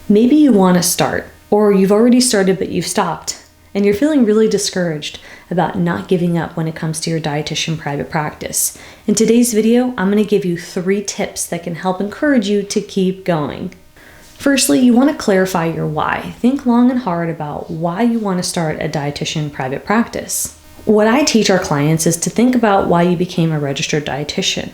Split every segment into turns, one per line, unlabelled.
Maybe you want to start, or you've already started but you've stopped, and you're feeling really discouraged about not giving up when it comes to your dietitian private practice. In today's video, I'm going to give you 3 tips that can help encourage you to keep going. Firstly, you want to clarify your why. Think long and hard about why you want to start a dietitian private practice. What I teach our clients is to think about why you became a registered dietitian.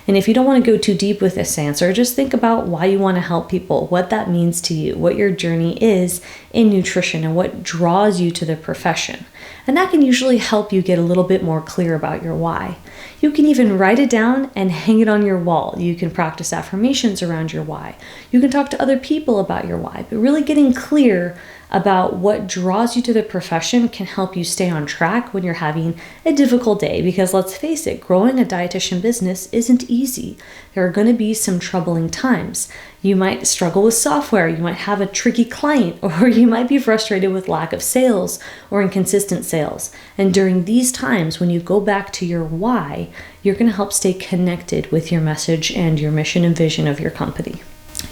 And if you don't want to go too deep with this answer, just think about why you want to help people, what that means to you, what your journey is in nutrition, and what draws you to the profession. And that can usually help you get a little bit more clear about your why. You can even write it down and hang it on your wall. You can practice affirmations around your why. You can talk to other people about your why, but really getting clear about what draws you to the profession can help you stay on track when you're having a difficult day, because let's face it, growing a dietitian business isn't easy. There are going to be some troubling times. You might struggle with software, you might have a tricky client, or you might be frustrated with lack of sales or inconsistent sales. And during these times, when you go back to your why, you're going to help stay connected with your message and your mission and vision of your company.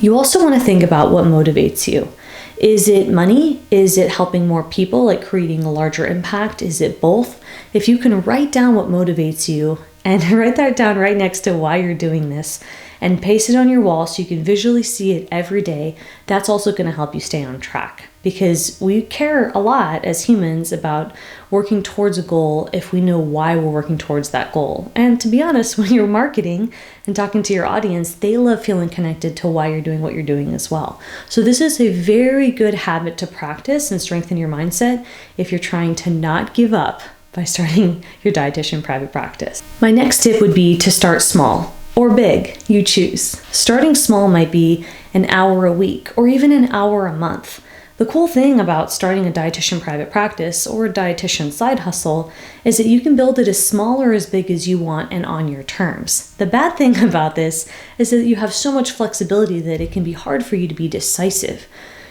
You also want to think about what motivates you. Is it money? Is it helping more people, like creating a larger impact? Is it both? If you can write down what motivates you and write that down right next to why you're doing this and paste it on your wall so you can visually see it every day, that's also going to help you stay on track, because we care a lot as humans about working towards a goal if we know why we're working towards that goal. And to be honest, when you're marketing and talking to your audience, they love feeling connected to why you're doing what you're doing as well. So this is a very good habit to practice and strengthen your mindset if you're trying to not give up by starting your dietitian private practice. My next tip would be to start small or big, you choose. Starting small might be an hour a week or even an hour a month. The cool thing about starting a dietitian private practice or a dietitian side hustle is that you can build it as small or as big as you want and on your terms. The bad thing about this is that you have so much flexibility that it can be hard for you to be decisive.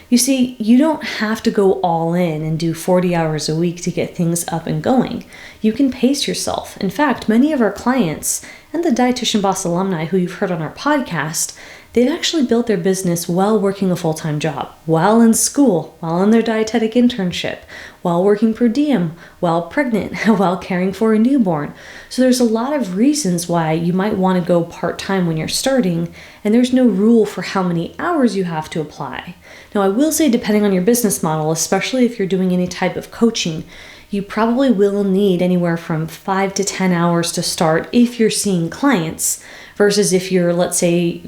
You see, you don't have to go all in and do 40 hours a week to get things up and going. You can pace yourself. In fact, many of our clients and the Dietitian Boss alumni who you've heard on our podcast, they've actually built their business while working a full-time job, while in school, while in their dietetic internship, while working per diem, while pregnant, while caring for a newborn. So there's a lot of reasons why you might want to go part-time when you're starting, and there's no rule for how many hours you have to apply. Now, I will say, depending on your business model, especially if you're doing any type of coaching, you probably will need anywhere from 5 to 10 hours to start if you're seeing clients, versus if you're, let's say,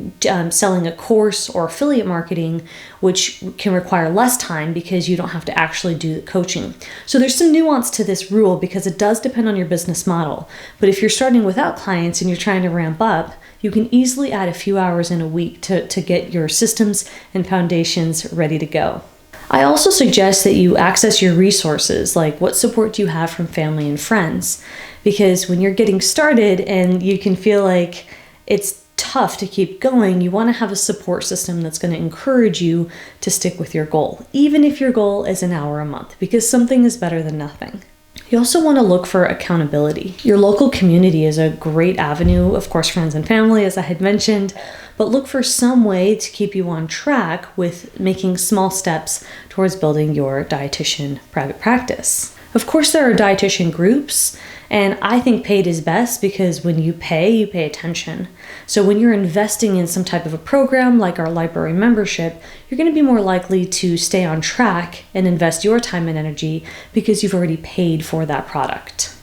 selling a course or affiliate marketing, which can require less time because you don't have to actually do the coaching. So there's some nuance to this rule because it does depend on your business model. But if you're starting without clients and you're trying to ramp up, you can easily add a few hours in a week to get your systems and foundations ready to go. I also suggest that you access your resources, like what support do you have from family and friends? Because when you're getting started and you can feel like it's tough to keep going, you want to have a support system that's going to encourage you to stick with your goal, even if your goal is an hour a month, because something is better than nothing. You also want to look for accountability. Your local community is a great avenue, of course, friends and family, as I had mentioned, but look for some way to keep you on track with making small steps towards building your dietitian private practice. Of course, there are dietitian groups, and I think paid is best because when you pay attention. So when you're investing in some type of a program like our library membership, you're going to be more likely to stay on track and invest your time and energy because you've already paid for that product.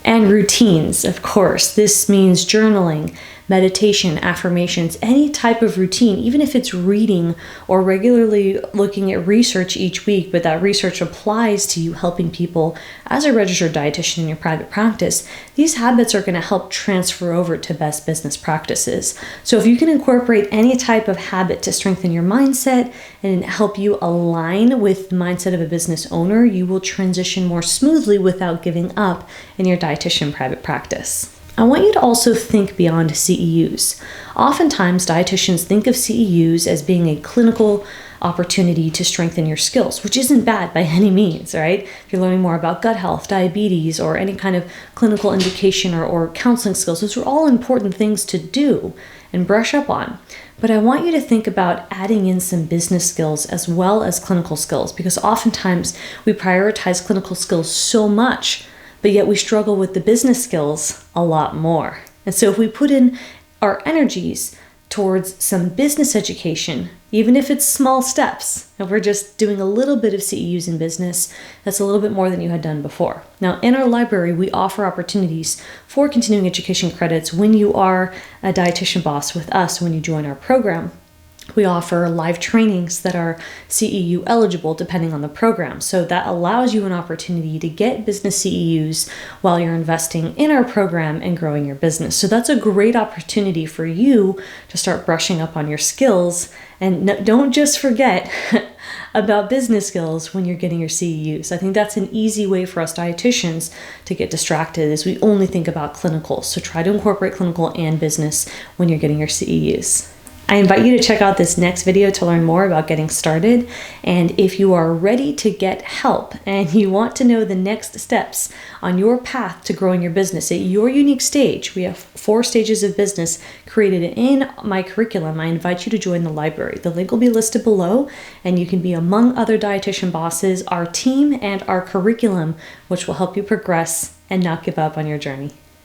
And routines, of course. This means journaling, meditation, affirmations, any type of routine, even if it's reading or regularly looking at research each week, but that research applies to you helping people as a registered dietitian in your private practice, these habits are going to help transfer over to best business practices. So if you can incorporate any type of habit to strengthen your mindset and help you align with the mindset of a business owner, you will transition more smoothly without giving up in your dietitian private practice. I want you to also think beyond CEUs. Oftentimes, dietitians think of CEUs as being a clinical opportunity to strengthen your skills, which isn't bad by any means, right? If you're learning more about gut health, diabetes, or any kind of clinical indication or counseling skills, those are all important things to do and brush up on. But I want you to think about adding in some business skills as well as clinical skills, because oftentimes we prioritize clinical skills so much, but yet we struggle with the business skills a lot more. And so if we put in our energies towards some business education, even if it's small steps, if we're just doing a little bit of CEUs in business, that's a little bit more than you had done before. Now, in our library, we offer opportunities for continuing education credits when you are a dietitian boss with us, when you join our program. We offer live trainings that are CEU eligible depending on the program. So that allows you an opportunity to get business CEUs while you're investing in our program and growing your business. So that's a great opportunity for you to start brushing up on your skills. And don't just forget about business skills when you're getting your CEUs. I think that's an easy way for us dietitians to get distracted, is we only think about clinical. So try to incorporate clinical and business when you're getting your CEUs. I invite you to check out this next video to learn more about getting started. And if you are ready to get help and you want to know the next steps on your path to growing your business at your unique stage, we have 4 stages of business created in my curriculum. I invite you to join the library. The link will be listed below, and you can be among other dietitian bosses, our team, and our curriculum, which will help you progress and not give up on your journey.